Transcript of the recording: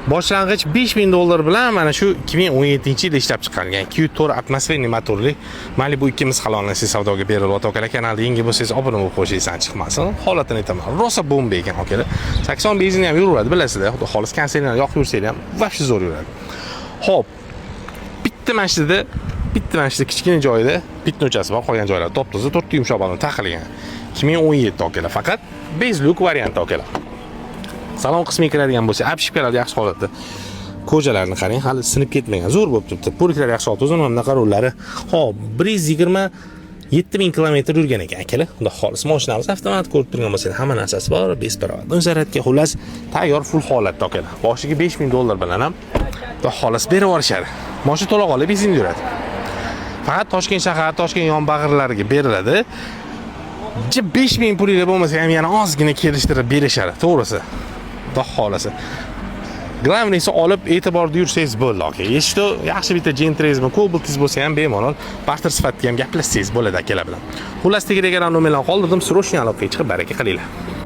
Boshlang'ich $5000 bilan mana shu 2017-yilda ishlab chiqarilgan 204 atmosferli motorli Malibu 2 salonlasi savdoga berilyapti akalar. Kanalda yangi bo'lsangiz obuna bo'lib qo'yishingizni chiqmasin. Holatini aytaman. Rosa bomba ekan akalar. 80 benzin ham yuraveradi, bilasizlar. Xudo xolis kansellarni yoqib yursanglar ham vobshe zo'r yuradi. Xo'p. Bitta mashinada kichkina joyida bitta o'chasi bor, qolgan joylar top-toza 4 yumshoq balon taqilgan. 2017 akalar. Faqat bezluk variant akalar. Salon qismiga kiradigan bo'lsa, obshipkalar yaxshi holatda. Ko'jalarni qarang, hali sinib ketmagan, zo'r bo'lib turibdi. Poliklar yaxshi holatda, o'zini ham qarovlari. Hop, 127 kilometr yurgan ekan akalar. Xudo xolis mashinamiz avtomat ko'rib turgan bo'lsangiz, hamma narsasi bor, besparovat. Zaratga xullas tayyor full holatda akalar. Boshiga $5000 bilan ham xudo xolis berib yuborishadi. Mashina to'liq olib benzin yuradi. Faqat Toshkent shahar, Toshkent yonbag'irlariga beriladi. 5000 puliga bo'lmasa ham yana ozgina kelishtirib berishadi, to'g'risi. Xudo xolasa. Glavnisi olib e'tiborda yursangiz bo'ldi aka. Eshitdi, yaxshi bitta Gentrezmi, Cobalt'ingiz bo'lsa ham bemalol barter sifatida ham gaplashsangiz bo'ladi akalar bilan. Xullas, Telegram nomerlarini qoldirdim, srochniy aloqaga chiqib baraka qilinglar.